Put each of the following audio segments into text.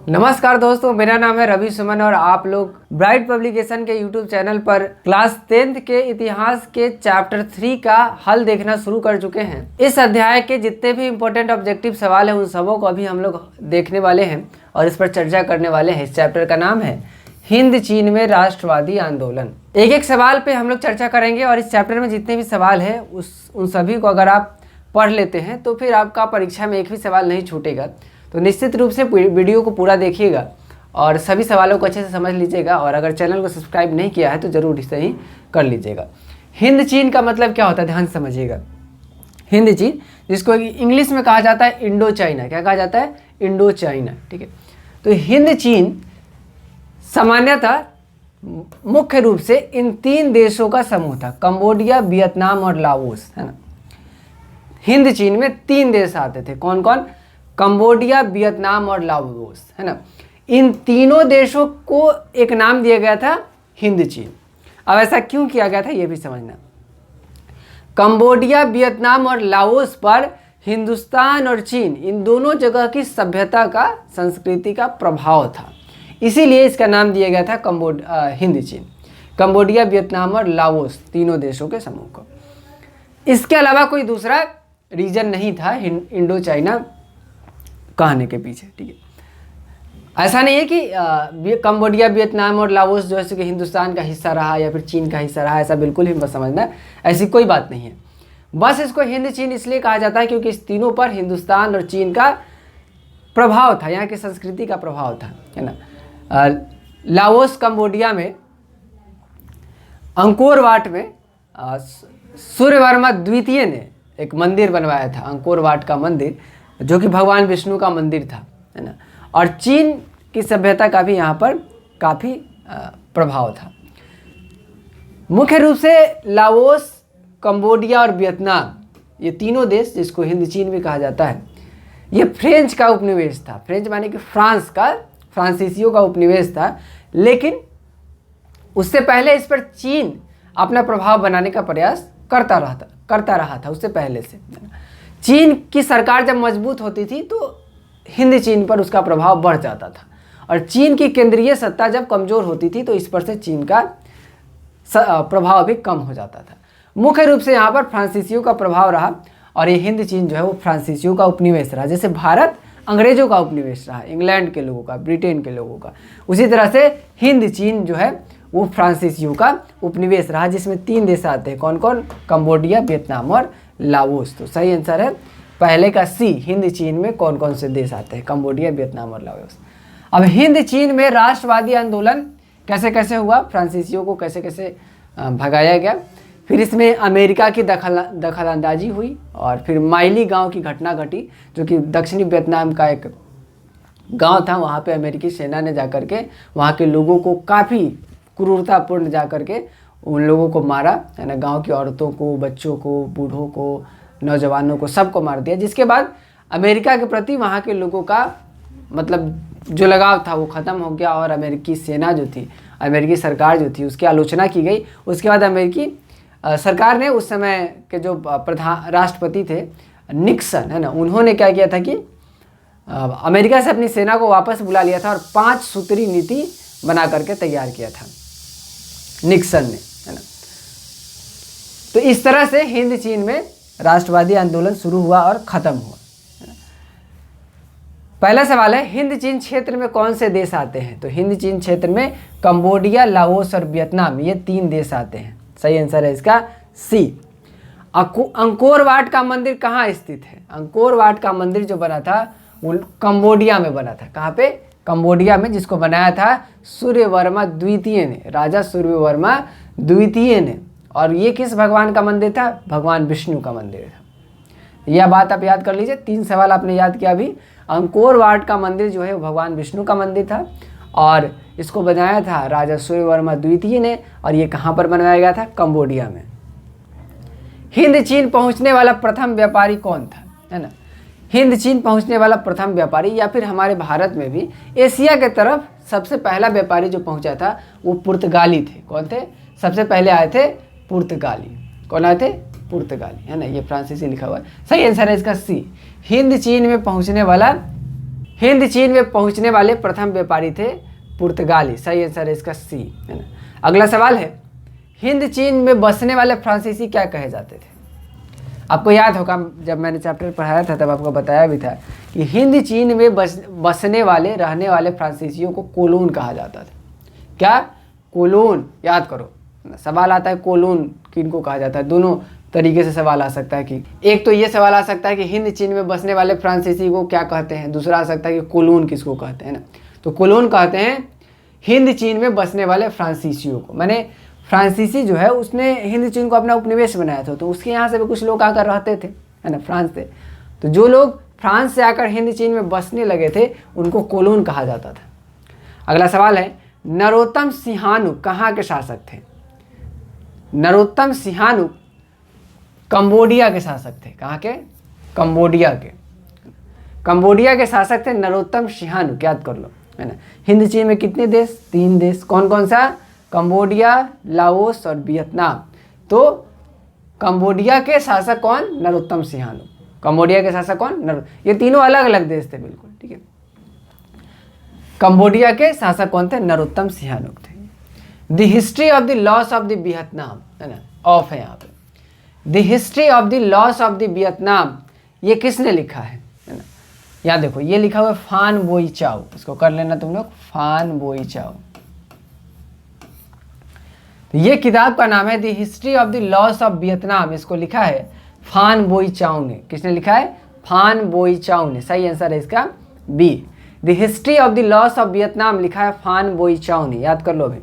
नमस्कार दोस्तों, मेरा नाम है रवि सुमन और आप लोग ब्राइट पब्लिकेशन के यूट्यूब चैनल पर क्लास 10th के इतिहास के चैप्टर 3 का हल देखना शुरू कर चुके हैं। इस अध्याय के जितने भी इम्पोर्टेंट ऑब्जेक्टिव सवाल हैं उन सबों को अभी हम लोग देखने वाले हैं और इस पर चर्चा करने वाले हैं। इस चैप्टर का नाम है हिंद चीन में राष्ट्रवादी आंदोलन। एक एक सवाल पे हम लोग चर्चा करेंगे और इस चैप्टर में जितने भी सवाल हैं उन सभी को अगर आप पढ़ लेते हैं तो फिर आपका परीक्षा में एक भी सवाल नहीं छूटेगा। तो निश्चित रूप से वीडियो को पूरा देखिएगा और सभी सवालों को अच्छे से समझ लीजिएगा और अगर चैनल को सब्सक्राइब नहीं किया है तो ज़रूर इसे ही कर लीजिएगा। हिंद चीन का मतलब क्या होता है, ध्यान से समझिएगा। हिंद चीन, जिसको इंग्लिश में कहा जाता है इंडो चाइना। क्या कहा जाता है? Indo China. ठीक है, तो हिंद चीन सामान्यतः मुख्य रूप से इन 3 देशों का समूह था, कंबोडिया, वियतनाम और लाओस, है ना। हिंद चीन में 3 देश आते थे, कौन कौन? कंबोडिया, वियतनाम और लाओस, है ना। इन तीनों देशों को एक नाम दिया गया था हिंद चीन। अब ऐसा क्यों किया गया था ये भी समझना। कंबोडिया, वियतनाम और लाओस पर हिंदुस्तान और चीन इन दोनों जगह की सभ्यता का, संस्कृति का प्रभाव था, इसीलिए इसका नाम दिया गया था हिंद चीन। कंबोडिया, वियतनाम और लाओस तीनों देशों के समूह को। इसके अलावा कोई दूसरा रीजन नहीं था इंडो चाइना कहने के पीछे। ठीक है, ऐसा नहीं है कि कंबोडिया, वियतनाम और लाओस जो है कि हिंदुस्तान का हिस्सा रहा या फिर चीन का हिस्सा रहा, ऐसा बिल्कुल ही बस समझना, ऐसी कोई बात नहीं है। बस इसको हिंद चीन इसलिए कहा जाता है क्योंकि इस तीनों पर हिंदुस्तान और चीन का प्रभाव था, यहाँ की संस्कृति का प्रभाव था, है ना। लाओस, कंबोडिया में अंकोर वाट में सूर्यवर्मा द्वितीय ने एक मंदिर बनवाया था, अंकोर वाट का मंदिर, जो कि भगवान विष्णु का मंदिर था, है ना। और चीन की सभ्यता का भी यहाँ पर काफ़ी प्रभाव था। मुख्य रूप से लाओस, कंबोडिया और वियतनाम, ये तीनों देश, जिसको हिंद चीन भी कहा जाता है, ये फ्रेंच का उपनिवेश था। फ्रेंच माने कि फ्रांस का, फ्रांसीसियों का उपनिवेश था। लेकिन उससे पहले इस पर चीन अपना प्रभाव बनाने का प्रयास करता रहा था उससे पहले से। चीन की सरकार जब मजबूत होती थी तो हिंद चीन पर उसका प्रभाव बढ़ जाता था और चीन की केंद्रीय सत्ता जब कमज़ोर होती थी तो इस पर से चीन का प्रभाव भी कम हो जाता था। मुख्य रूप से यहाँ पर फ्रांसीसियों का प्रभाव रहा और ये हिंद चीन जो है वो फ्रांसीसियों का उपनिवेश रहा। जैसे भारत अंग्रेजों का उपनिवेश रहा, इंग्लैंड के लोगों का, ब्रिटेन के लोगों का, उसी तरह से हिंद चीन जो है वो फ्रांसीसियों का उपनिवेश रहा, जिसमें 3 देश आते हैं, कौन कौन? कंबोडिया, वियतनाम और लाओस। तो सही आंसर है पहले का सी। हिंद चीन में कौन कौन से देश आते हैं? कंबोडिया, वियतनाम और लाओस। अब हिंद चीन में राष्ट्रवादी आंदोलन कैसे कैसे हुआ, फ्रांसीसियों को कैसे कैसे भगाया गया, फिर इसमें अमेरिका की दखलंदाजी हुई और फिर माइली गांव की घटना घटी, जो कि दक्षिणी वियतनाम का एक गांव था। वहाँ पे अमेरिकी सेना ने जाकर के वहाँ के लोगों को काफ़ी क्रूरतापूर्ण जाकर के उन लोगों को मारा, है ना। गांव की औरतों को, बच्चों को, बूढ़ों को, नौजवानों को, सबको मार दिया। जिसके बाद अमेरिका के प्रति वहाँ के लोगों का मतलब जो लगाव था वो ख़त्म हो गया और अमेरिकी सेना जो थी, अमेरिकी सरकार जो थी, उसकी आलोचना की गई। उसके बाद अमेरिकी सरकार ने, उस समय के जो राष्ट्रपति थे निक्सन, है ना, उन्होंने क्या किया था कि अमेरिका से अपनी सेना को वापस बुला लिया था और 5 सूत्री नीति बना करके तैयार किया था निक्सन ने, है ना। तो इस तरह से हिंद चीन में राष्ट्रवादी आंदोलन शुरू हुआ और ख़त्म हुआ। पहला सवाल है, हिंद चीन क्षेत्र में कौन से देश आते हैं? तो हिंद चीन क्षेत्र में कंबोडिया, लाओस और वियतनाम, ये 3 देश आते हैं। सही आंसर है इसका सी। अंकोर वाट का मंदिर कहाँ स्थित है? अंकोर वाट का मंदिर जो बना था वो कंबोडिया में बना था। कहाँ पे? कंबोडिया में, जिसको बनाया था सूर्यवर्मा द्वितीय ने, राजा सूर्यवर्मा द्वितीय ने। और ये किस भगवान का मंदिर था? भगवान विष्णु का मंदिर था। यह बात आप याद कर लीजिए। 3 सवाल आपने याद किया अभी। अंकोर वाट का मंदिर जो है वो भगवान विष्णु का मंदिर था और इसको बनाया था राजा सूर्यवर्मा द्वितीय ने। और ये कहाँ पर बनवाया गया था? कंबोडिया में। हिंद चीन पहुँचने वाला प्रथम व्यापारी कौन था, है ना। हिंद चीन पहुँचने वाला प्रथम व्यापारी, या फिर हमारे भारत में भी एशिया के तरफ सबसे पहला व्यापारी जो पहुँचा था वो पुर्तगाली थे। कौन थे? सबसे पहले आए थे पुर्तगाली। कौन आए थे? पुर्तगाली, है ना। ये फ्रांसीसी लिखा हुआ है। सही आंसर है इसका सी। हिंद चीन में पहुंचने वाला हिंद चीन में पहुंचने वाले प्रथम व्यापारी थे पुर्तगाली। सही आंसर है इसका सी, है ना। अगला सवाल है, हिंद चीन में बसने वाले फ्रांसीसी क्या कहे जाते थे? आपको याद होगा जब मैंने चैप्टर पढ़ाया था तब आपको बताया भी था कि हिंद चीन में बसने वाले रहने वाले फ्रांसीसियों को कोलोन कहा जाता था। क्या? कोलोन। याद करो, सवाल आता है कोलोन किनको कहा जाता है। दोनों तरीके से सवाल आ सकता है कि एक तो ये सवाल आ सकता है कि हिंद चीन में बसने वाले फ्रांसीसी को क्या कहते हैं, दूसरा आ सकता है कि कोलोन किसको कहते हैं ना। तो कोलोन कहते हैं हिंद चीन में बसने वाले फ्रांसीसियों को। मैंने फ्रांसीसी जो है उसने हिंद चीन को अपना उपनिवेश बनाया था, तो उसके यहाँ से भी कुछ लोग आकर रहते थे, है ना, फ्रांस से। तो जो लोग फ्रांस से आकर हिंद चीन में बसने लगे थे उनको कोलोन कहा जाता था। अगला सवाल है, नरोत्तम सिंहाणु कहाँ के शासक थे? नरोत्तम सिंहाणु कंबोडिया के शासक थे। कहाँ के? कंबोडिया के। कंबोडिया के शासक थे नरोत्तम सिंहाणु, याद कर लो, है ना। हिंद चीन में कितने देश? 3 देश। कौन कौन सा? कंबोडिया, लाओस और वियतनाम। तो कंबोडिया के शासक कौन? नरोत्तम सिंहाणु। कंबोडिया के शासक कौन? ये तीनों अलग अलग देश थे, बिल्कुल, ठीक है। कंबोडिया के शासक कौन थे? नरोत्तम सिंहाणु थे। The history of the loss of the Vietnam, है ना, ऑफ है यहाँ पे। The history of the loss of the Vietnam, ये किसने लिखा है ना? यहाँ देखो, ये लिखा हुआ है फान बोई चाओ। इसको कर लेना तुम लोग, फान बोई चाओ। तो ये किताब का नाम है the history of the loss of Vietnam. इसको लिखा है फान बोई चाओ ने। किसने लिखा है? फान बोई चाओ ने। सही आंसर है इसका B. The history of the loss of Vietnam लिखा है फान बोई चाओ ने। याद कर लो अभी,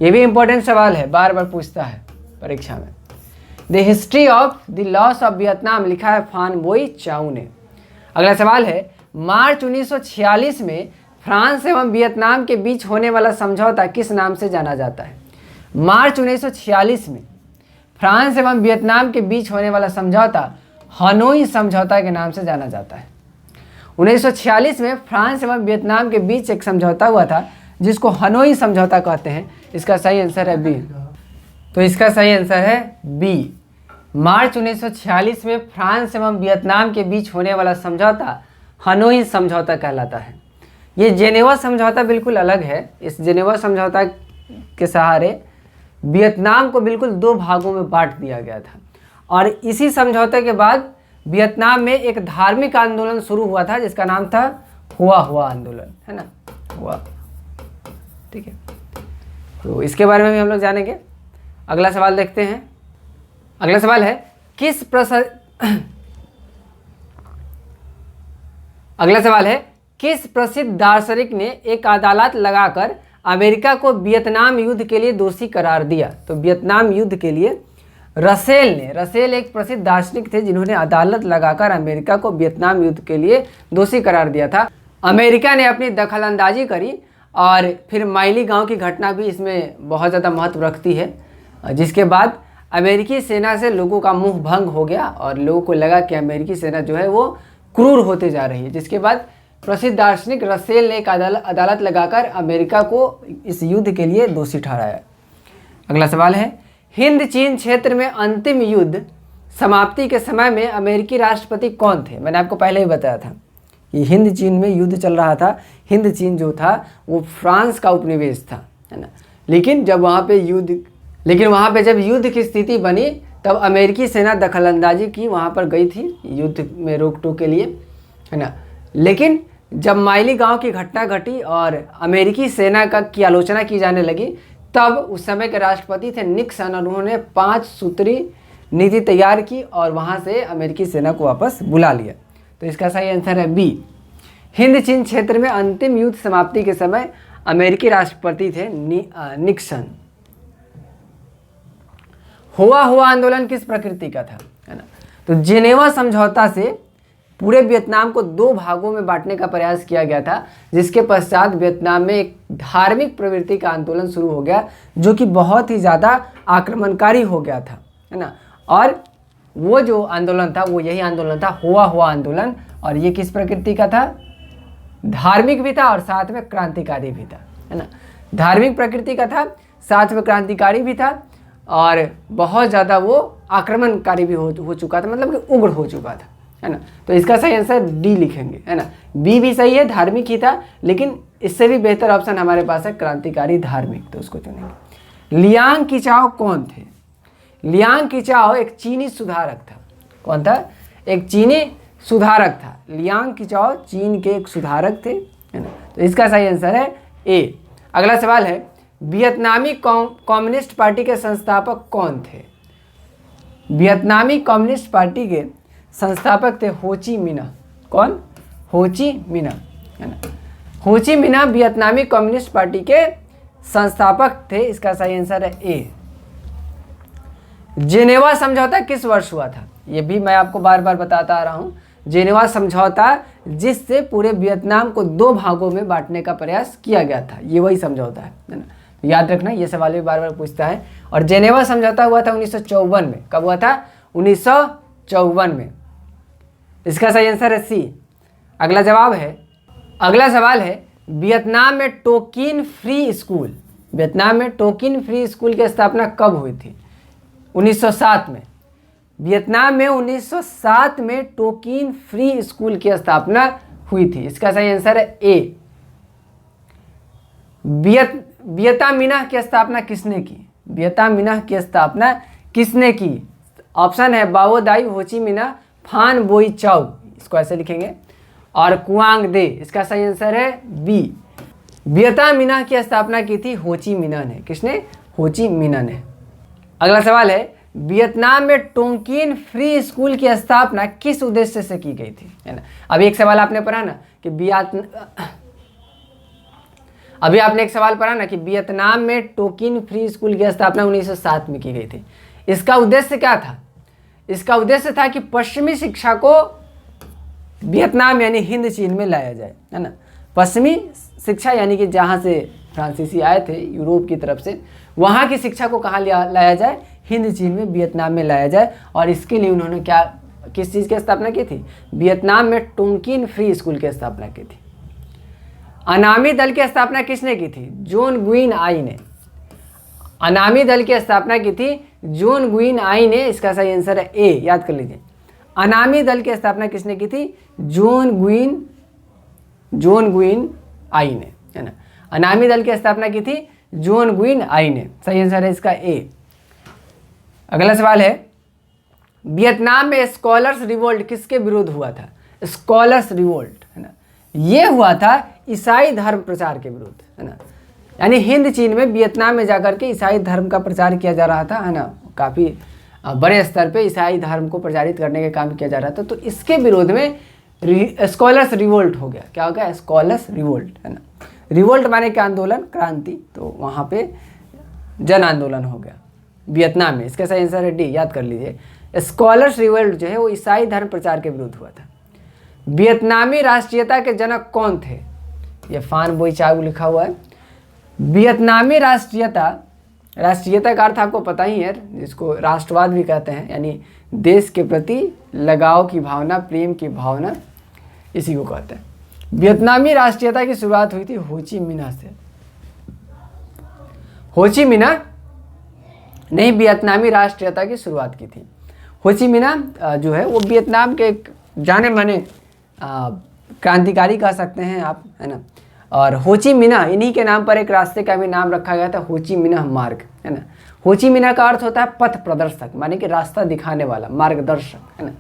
ये भी इंपॉर्टेंट सवाल है, बार बार पूछता है परीक्षा में। The history of the loss of Vietnam लिखा है फान बोई चाओ ने। अगला सवाल है, मार्च 1946 में फ्रांस एवं वियतनाम के बीच होने वाला समझौता किस नाम से जाना जाता है? मार्च 1946 में फ्रांस एवं वियतनाम के बीच होने वाला समझौता हनोई समझौता के नाम से जाना जाता है। 1946 में फ्रांस एवं वियतनाम के बीच एक समझौता हुआ था जिसको हनोई समझौता कहते हैं। इसका सही आंसर है बी। तो इसका सही आंसर है बी। मार्च 1946 में फ्रांस एवं वियतनाम के बीच होने वाला समझौता हनोई समझौता कहलाता है। ये जेनेवा समझौता बिल्कुल अलग है। इस जेनेवा समझौता के सहारे वियतनाम को बिल्कुल 2 भागों में बांट दिया गया था, और इसी समझौते के बाद वियतनाम में एक धार्मिक आंदोलन शुरू हुआ था जिसका नाम था हुआ आंदोलन, है ना, हुआ, ठीक है। तो इसके बारे में भी हम लोग जानेंगे। अगला सवाल देखते हैं। अगला सवाल है, किस प्रसिद्ध दार्शनिक ने एक अदालत लगाकर अमेरिका को वियतनाम युद्ध के लिए दोषी करार दिया? तो वियतनाम युद्ध के लिए रसेल एक प्रसिद्ध दार्शनिक थे जिन्होंने अदालत लगाकर अमेरिका को वियतनाम युद्ध के लिए दोषी करार दिया था। अमेरिका ने अपनी दखलंदाजी करी, और फिर माइली गांव की घटना भी इसमें बहुत ज़्यादा महत्व रखती है, जिसके बाद अमेरिकी सेना से लोगों का मुंह भंग हो गया और लोगों को लगा कि अमेरिकी सेना जो है वो क्रूर होते जा रही है। जिसके बाद प्रसिद्ध दार्शनिक रसेल ने एक अदालत लगाकर अमेरिका को इस युद्ध के लिए दोषी ठहराया। अगला सवाल है, हिंद चीन क्षेत्र में अंतिम युद्ध समाप्ति के समय में अमेरिकी राष्ट्रपति कौन थे? मैंने आपको पहले ही बताया था कि हिंद चीन में युद्ध चल रहा था। हिंद चीन जो था वो फ्रांस का उपनिवेश था, है ना। लेकिन वहाँ पे जब युद्ध की स्थिति बनी तब अमेरिकी सेना दखलंदाजी की वहाँ पर गई थी युद्ध में रोक टोक के लिए, है ना। लेकिन जब माइली गांव की घटना घटी और अमेरिकी सेना की आलोचना की जाने लगी, तब उस समय के राष्ट्रपति थे निक्सन, और उन्होंने 5 सूत्री नीति तैयार की और वहाँ से अमेरिकी सेना को वापस बुला लिया। तो इसका सही आंसर है बी। हिंद चीन क्षेत्र में अंतिम युद्ध समाप्ति के समय अमेरिकी राष्ट्रपति थे निक्सन। हुआ आंदोलन किस प्रकृति का था, है ना। तो जेनेवा समझौता से पूरे वियतनाम को 2 भागों में बांटने का प्रयास किया गया था, जिसके पश्चात वियतनाम में एक धार्मिक प्रवृत्ति का आंदोलन शुरू हो गया जो कि बहुत ही ज़्यादा आक्रमणकारी हो गया था, है ना। और वो जो आंदोलन था वो यही आंदोलन था हुआ आंदोलन, और ये किस प्रकृति का था? धार्मिक भी था और साथ में क्रांतिकारी भी था, है ना। धार्मिक प्रकृति का था, साथ में क्रांतिकारी भी था, और बहुत ज़्यादा वो आक्रमणकारी भी हो चुका था, मतलब कि उग्र हो चुका था। है ना। तो इसका सही आंसर डी लिखेंगे, है ना। बी भी सही है, धार्मिक ही था, लेकिन इससे भी बेहतर ऑप्शन हमारे पास है क्रांतिकारी धार्मिक, तो उसको चुनेंगे। लियांग किचाओ कौन थे? लियांग किचाओ एक चीनी सुधारक था। कौन था? एक चीनी सुधारक था। लियांग किचाओ चीन के एक सुधारक थे, है ना। तो इसका सही आंसर है ए। अगला सवाल है, वियतनामी कम्युनिस्ट पार्टी के संस्थापक कौन थे? वियतनामी कम्युनिस्ट पार्टी के संस्थापक थे होची मिन्ह। कौन? होची मिन्ह, है ना। होची मिन्ह वियतनामी कम्युनिस्ट पार्टी के संस्थापक थे। इसका सही आंसर है ए। जेनेवा समझौता किस वर्ष हुआ था? ये भी मैं आपको बार बार बताता आ रहा हूँ। जेनेवा समझौता जिससे पूरे वियतनाम को 2 भागों में बांटने का प्रयास किया गया था, ये वही समझौता है ना। याद रखना, ये सवाल भी बार बार पूछता है। और जेनेवा समझौता हुआ था 1954 में। कब हुआ था? 1954 में। इसका सही आंसर है सी। अगला सवाल है, वियतनाम में टोकिन फ्री स्कूल, वियतनाम में टोकिन फ्री स्कूल की स्थापना कब हुई थी? 1907 में। वियतनाम में 1907 में टोकिन फ्री स्कूल की स्थापना हुई थी। इसका सही आंसर है ए। वियता मिन्ह की स्थापना किसने की? वियता मिन्ह की स्थापना किसने की? ऑप्शन है बाओ दाई, होची मिन्ह, फान बोई चाउ, इसको ऐसे लिखेंगे, और कुआंग दे। इसका सही आंसर है बी। वियता मिन्ह की स्थापना की थी होची मिन्ह ने। किसने? होची मिन्ह ने। अगला सवाल है, वियतनाम में टोकिन फ्री स्कूल की स्थापना किस उद्देश्य से की गई थी, है ना। अभी एक सवाल आपने पढ़ा ना कि वियतनाम में टोकिन फ्री स्कूल की स्थापना 1907 में की गई थी। इसका उद्देश्य क्या था? इसका उद्देश्य था कि पश्चिमी शिक्षा को वियतनाम यानी हिंद चीन में लाया जाए, है ना। पश्चिमी शिक्षा यानी कि जहाँ से फ्रांसीसी आए थे यूरोप की तरफ से, वहाँ की शिक्षा को कहाँ लाया जाए? हिंद चीन में, वियतनाम में लाया जाए। और इसके लिए उन्होंने किस चीज़ की स्थापना की थी? वियतनाम में टोकिन फ्री स्कूल की स्थापना की थी। अनामी दल की स्थापना किसने की थी? जॉन ग्विन आई ने। अनामी दल की स्थापना की थी जॉन ग्विन आई ने। इसका सही आंसर है ए। याद कर लीजिए, अनामी दल की स्थापना किसने की थी? जॉन ग्विन आई ने, है ना। अनामी दल की स्थापना की थी जॉन ग्विन आई ने। सही आंसर है इसका ए। अगला सवाल है, वियतनाम में स्कॉलर्स रिवोल्ट किसके विरुद्ध हुआ था? स्कॉलर्स रिवोल्ट, है ना, ये हुआ था ईसाई धर्म प्रचार के विरुद्ध, है ना। यानी हिंद चीन में, वियतनाम में जाकर के ईसाई धर्म का प्रचार किया जा रहा था, है ना। काफ़ी बड़े स्तर पे ईसाई धर्म को प्रचारित करने का काम किया जा रहा था। तो इसके विरोध में स्कॉलर्स रिवोल्ट हो गया। क्या हो गया? स्कॉलर्स रिवोल्ट, है ना। रिवोल्ट माने क्या? आंदोलन, क्रांति। तो वहाँ पे जन आंदोलन हो गया वियतनाम में। इसका सही आंसर है डी। याद कर लीजिए, स्कॉलर्स रिवोल्ट जो है वो ईसाई धर्म प्रचार के विरुद्ध हुआ था। वियतनामी राष्ट्रीयता के जनक कौन थे? ये फान बोई चाउ लिखा हुआ है। वियतनामी राष्ट्रीयता का अर्थ आपको पता ही है, जिसको राष्ट्रवाद भी कहते हैं, यानी देश के प्रति लगाव की भावना, प्रेम की भावना, इसी को कहते हैं। वियतनामी राष्ट्रीयता की शुरुआत हुई थी होची मिन्ह से। होची मिन्ह ने वियतनामी राष्ट्रीयता की शुरुआत की थी। होची मिन्ह जो है वो वियतनाम के एक जाने माने क्रांतिकारी कह सकते हैं आप, है ना। और होची मिन्ह, इन्हीं के नाम पर एक रास्ते का भी नाम रखा गया था, होची मिन्ह मार्ग, है ना। होची मिन्ह का अर्थ होता है पथ प्रदर्शक, माने कि रास्ता दिखाने वाला, मार्गदर्शक, है ना।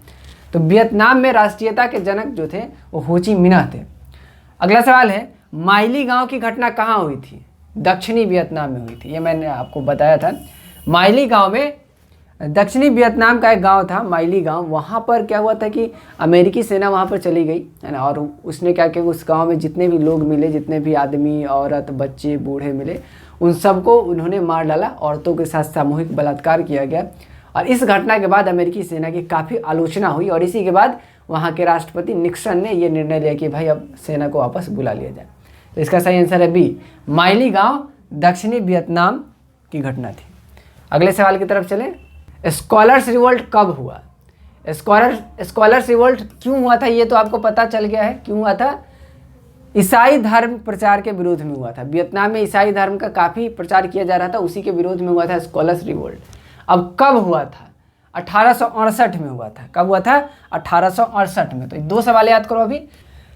तो वियतनाम में राष्ट्रीयता के जनक जो थे वो होची मिन्ह थे। अगला सवाल है, माइली गांव की घटना कहाँ हुई थी? दक्षिणी वियतनाम में हुई थी। ये मैंने आपको बताया था। माइली गांव में, दक्षिणी वियतनाम का एक गांव था माइली गांव, वहाँ पर क्या हुआ था कि अमेरिकी सेना वहाँ पर चली गई, है ना। और उसने क्या किया, उस गांव में जितने भी लोग मिले, जितने भी आदमी, औरत, बच्चे, बूढ़े मिले, उन सबको उन्होंने मार डाला। औरतों के साथ सामूहिक बलात्कार किया गया। और इस घटना के बाद अमेरिकी सेना की काफ़ी आलोचना हुई। और इसी के बाद वहाँ के राष्ट्रपति निक्सन ने ये निर्णय लिया कि भाई अब सेना को वापस बुला लिया जाए। तो इसका सही आंसर है बी। माइली गांव दक्षिणी वियतनाम की घटना थी। अगले सवाल की तरफ चलें। स्कॉलर्स रिवोल्ट कब हुआ? स्कॉलर्स रिवोल्ट क्यों हुआ था ये तो आपको पता चल गया है। क्यों हुआ था? ईसाई धर्म प्रचार के विरोध में हुआ था। वियतनाम में ईसाई धर्म का काफ़ी प्रचार किया जा रहा था, उसी के विरोध में हुआ था स्कॉलर्स रिवोल्ट। अब कब हुआ था? 1868 में हुआ था। कब हुआ था? 1868 में। तो 2 सवाल याद करो अभी।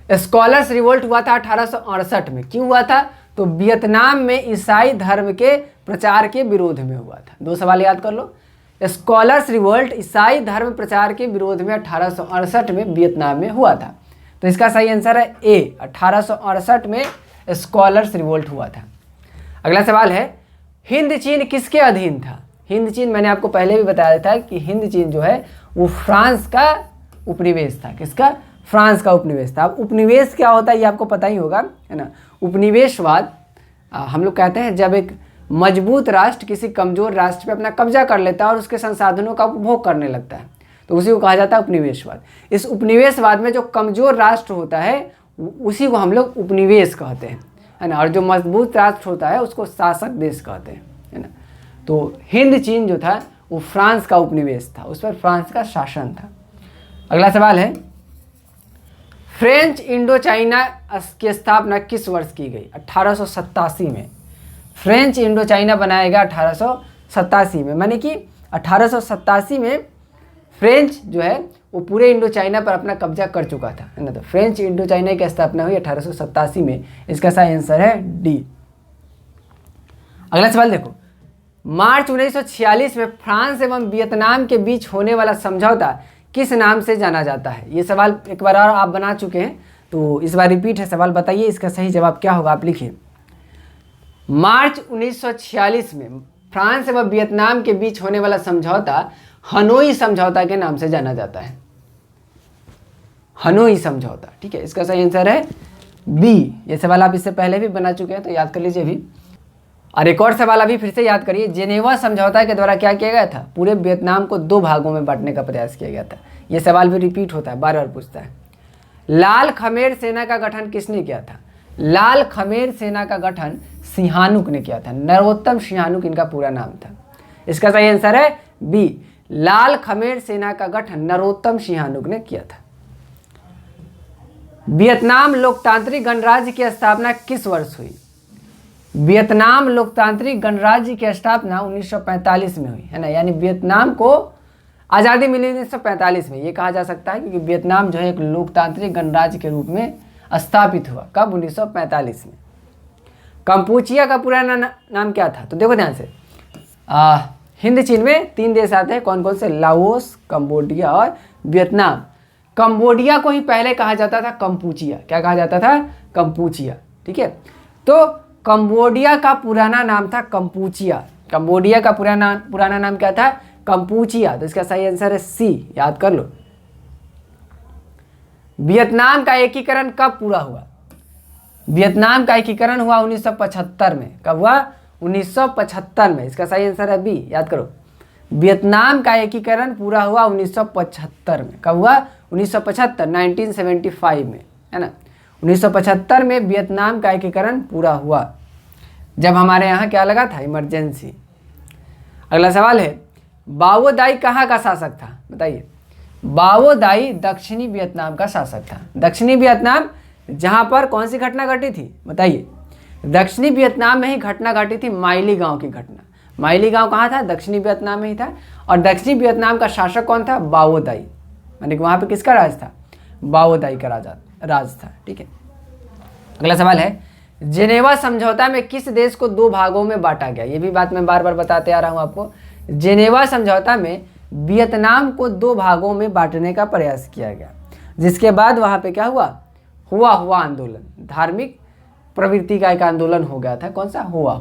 स्कॉलर्स रिवोल्ट हुआ था 1868 में। क्यों हुआ था? तो वियतनाम में ईसाई धर्म के प्रचार के विरोध में हुआ था। 2 सवाल याद कर लो। स्कॉलर्स रिवोल्ट ईसाई धर्म प्रचार के विरोध में 1868 में वियतनाम में हुआ था। तो इसका सही आंसर है ए, 1868 में स्कॉलर्स रिवोल्ट हुआ था। अगला सवाल है, हिंद चीन किसके अधीन था? हिंद चीन मैंने आपको पहले भी बताया था कि हिंद चीन जो है वो फ्रांस का उपनिवेश था। किसका? फ्रांस का उपनिवेश था। अब उपनिवेश क्या होता है ये आपको पता ही होगा, है ना। उपनिवेशवाद हम लोग कहते हैं जब एक मजबूत राष्ट्र किसी कमजोर राष्ट्र पे अपना कब्जा कर लेता है और उसके संसाधनों का उपभोग करने लगता है, तो उसी को कहा जाता है उपनिवेशवाद। इस उपनिवेशवाद में जो कमजोर राष्ट्र होता है उसी को हम लोग उपनिवेश कहते हैं, है ना। और जो मजबूत राष्ट्र होता है उसको शासक देश कहते हैं, है ना। तो हिंद चीन जो था वो फ्रांस का उपनिवेश था, उस पर फ्रांस का शासन था। अगला सवाल है, फ्रेंच इंडो चाइना की स्थापना किस वर्ष की गई? 1887 में। फ्रेंच इंडो चाइना बनाया गया 1887 में, माने कि 1887 में फ्रेंच जो है वो पूरे इंडो चाइना पर अपना कब्जा कर चुका था, है ना। तो फ्रेंच इंडो चाइना की स्थापना हुई 1887 में। इसका सही आंसर है डी। अगला सवाल देखो, मार्च 1946 में फ्रांस एवं वियतनाम के बीच होने वाला समझौता किस नाम से जाना जाता है? ये सवाल एक बार और आप बना चुके हैं, तो इस बार रिपीट है सवाल। बताइए इसका सही जवाब क्या होगा, आप लिखिए। मार्च 1946 में फ्रांस एवं वियतनाम के बीच होने वाला समझौता हनोई समझौता के नाम से जाना जाता है। हनोई समझौता, ठीक है। इसका सही आंसर है बी। ये सवाल आप इससे पहले भी बना चुके हैं, तो याद कर लीजिए अभी। और एक और सवाल अभी फिर से याद करिए, जेनेवा समझौता के द्वारा क्या किया गया था? पूरे वियतनाम को 2 भागों में बांटने का प्रयास किया गया था। ये सवाल भी रिपीट होता है, बार बार पूछता है। लाल खमेर सेना का गठन किसने किया था? लाल खमेर सेना का गठन सिंहानुक ने किया था। नरोत्तम सिंहानुक इनका पूरा नाम था। इसका सही आंसर है बी। लाल खमेर सेना का गठन नरोत्तम सिंहानुक ने किया था। वियतनाम लोकतांत्रिक गणराज्य की स्थापना किस वर्ष हुई? वियतनाम लोकतांत्रिक गणराज्य की स्थापना 1945 में हुई, है ना। यानी वियतनाम को आज़ादी मिली 1945 में, ये कहा जा सकता है, क्योंकि वियतनाम जो है एक लोकतांत्रिक गणराज्य के रूप में स्थापित हुआ। कब? 1945 में। कंपूचिया का पुराना नाम क्या था? तो देखो ध्यान से, हिंद चीन में 3 देश आते हैं। कौन कौन से? लाओस, कंबोडिया और वियतनाम। कंबोडिया को ही पहले कहा जाता था कंपूचिया। क्या कहा जाता था? कंपूचिया, ठीक है। तो कंबोडिया का पुराना नाम था कंपूचिया। कंबोडिया का पुराना नाम क्या था? कंपूचिया। तो इसका सही आंसर है सी, याद कर लो। वियतनाम का एकीकरण कब पूरा हुआ? वियतनाम का एकीकरण हुआ 1975 में। कब हुआ? 1975 में। इसका सही आंसर है बी, याद करो। वियतनाम का एकीकरण पूरा हुआ 1975 में। कब हुआ? 1975, 1975 में, है ना। 1975 में वियतनाम का एकीकरण पूरा हुआ, जब हमारे यहाँ क्या लगा था? इमरजेंसी। अगला सवाल है, बाओ दाई कहाँ का शासक था? बताइए। बाओ दाई दक्षिणी वियतनाम का शासक था। दक्षिणी वियतनाम जहाँ पर कौन सी घटना घटी थी? बताइए। दक्षिणी वियतनाम में ही घटना घटी थी, माइली गांव की घटना। माइली गांव कहाँ था? दक्षिणी वियतनाम में ही था। और दक्षिणी वियतनाम का शासक कौन था? बाओ दाई। यानी कि वहाँ पे किसका राज था? बाओ दाई का राज था, ठीक है। अगला सवाल है, जेनेवा समझौता में किस देश को 2 भागों में बांटा गया? ये भी बात मैं बार बार बताते आ रहा हूँ आपको। जेनेवा समझौता में वियतनाम को 2 भागों में बांटने का प्रयास किया गया, जिसके बाद वहाँ पे क्या हुआ? हुआ आंदोलन, धार्मिक प्रवृत्ति का एक आंदोलन हो गया था। कौन सा? हुआ।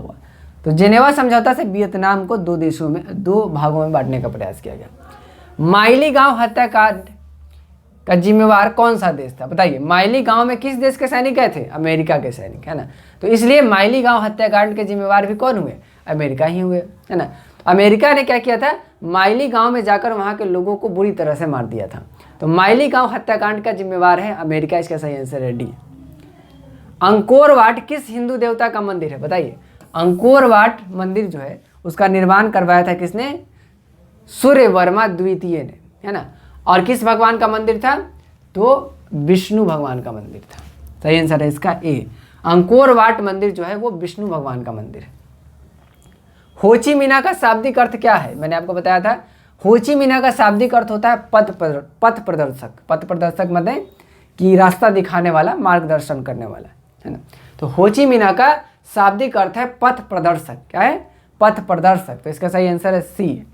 तो जेनेवा समझौता से वियतनाम को 2 भागों में बांटने का प्रयास किया गया। माइली गांव हत्याकांड का जिम्मेवार कौन सा देश था? बताइए। माइली गांव में किस देश के सैनिक गए थे? अमेरिका के सैनिक, है ना। तो इसलिए माइली गांव हत्याकांड के जिम्मेवार भी कौन हुए? अमेरिका ही हुए, है ना। अमेरिका ने क्या किया था? माइली गांव में जाकर वहां के लोगों को बुरी तरह से मार दिया था। तो माइली गांव हत्याकांड का जिम्मेवार है अमेरिका। इसका सही आंसर है डी। अंकोर वाट किस हिंदू देवता का मंदिर है? बताइए। अंकोर वाट मंदिर जो है उसका निर्माण करवाया था किसने? सूर्यवर्मा द्वितीय ने, है ना। और किस भगवान का मंदिर था? तो विष्णु भगवान का मंदिर था। सही आंसर है इसका ए। अंकोर वाट मंदिर जो है वो विष्णु भगवान का मंदिर है। होची मिन्ह का शाब्दिक अर्थ क्या है? मैंने आपको बताया था होची मिन्ह का शाब्दिक अर्थ होता है पथ प्रदर्शक। पथ प्रदर्शक मतलब कि रास्ता दिखाने वाला, मार्गदर्शन करने वाला, है ना। तो होची मिन्ह का शाब्दिक अर्थ है पथ प्रदर्शक। क्या है? पथ प्रदर्शक। तो इसका सही आंसर है सी।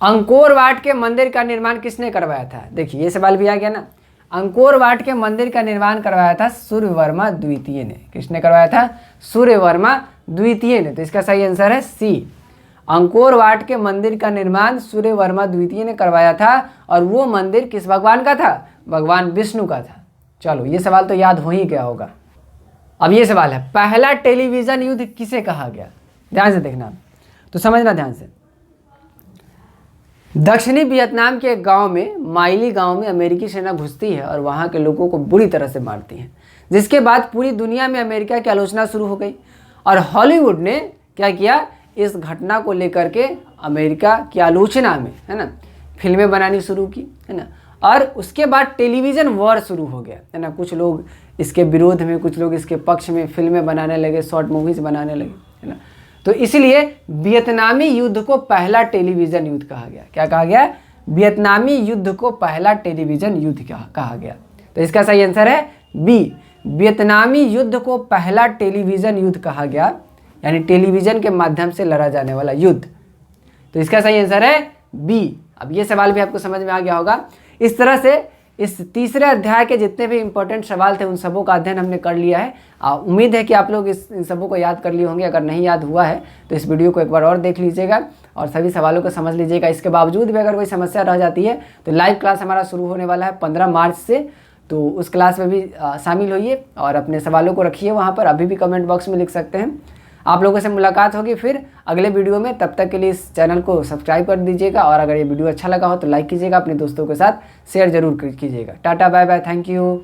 अंकोर वाट के मंदिर का निर्माण किसने करवाया था? देखिए ये सवाल भी आ गया ना। अंकोर वाट के मंदिर का निर्माण करवाया था सूर्यवर्मा द्वितीय ने। किसने करवाया था? सूर्यवर्मा द्वितीय ने। तो इसका सही आंसर है सी। अंकोर वाट के मंदिर का निर्माण सूर्यवर्मा द्वितीय ने करवाया था, और वो मंदिर किस भगवान का था? भगवान विष्णु का था। चलो ये सवाल तो याद हो ही गया होगा। अब ये सवाल है, पहला टेलीविजन युद्ध किसे कहा गया? ध्यान से देखना, तो समझना ध्यान से। दक्षिणी वियतनाम के एक गांव में, माइली गांव में अमेरिकी सेना घुसती है और वहां के लोगों को बुरी तरह से मारती है, जिसके बाद पूरी दुनिया में अमेरिका की आलोचना शुरू हो गई, और हॉलीवुड ने क्या किया? इस घटना को लेकर के अमेरिका की आलोचना में, है ना, फिल्में बनानी शुरू की, है ना। और उसके बाद टेलीविज़न वॉर शुरू हो गया, है ना। कुछ लोग इसके विरोध में, कुछ लोग इसके पक्ष में फिल्में बनाने लगे, शॉर्ट मूवीज़ बनाने लगे, है ना। तो इसलिए वियतनामी युद्ध को पहला टेलीविज़न युद्ध कहा गया। क्या कहा गया? वियतनामी युद्ध को पहला टेलीविज़न युद्ध कहा गया। तो इसका सही आंसर है बी। वियतनामी युद्ध को पहला टेलीविज़न युद्ध कहा गया, यानी टेलीविज़न के माध्यम से लड़ा जाने वाला युद्ध। तो इसका सही आंसर है बी। अब ये सवाल भी आपको समझ में आ गया होगा। इस तरह से इस तीसरे अध्याय के जितने भी इंपॉर्टेंट सवाल थे उन सबों का अध्ययन हमने कर लिया है। उम्मीद है कि आप लोग इन सबों को याद कर लिए होंगे। अगर नहीं याद हुआ है तो इस वीडियो को एक बार और देख लीजिएगा और सभी सवालों को समझ लीजिएगा। इसके बावजूद भी अगर कोई समस्या रह जाती है तो लाइव क्लास हमारा शुरू होने वाला है 15 मार्च से, तो उस क्लास में भी शामिल होइए और अपने सवालों को रखिए वहाँ पर। अभी भी कमेंट बॉक्स में लिख सकते हैं। आप लोगों से मुलाकात होगी फिर अगले वीडियो में। तब तक के लिए इस चैनल को सब्सक्राइब कर दीजिएगा, और अगर ये वीडियो अच्छा लगा हो तो लाइक कीजिएगा, अपने दोस्तों के साथ शेयर जरूर कीजिएगा। Tata bye bye, thank you.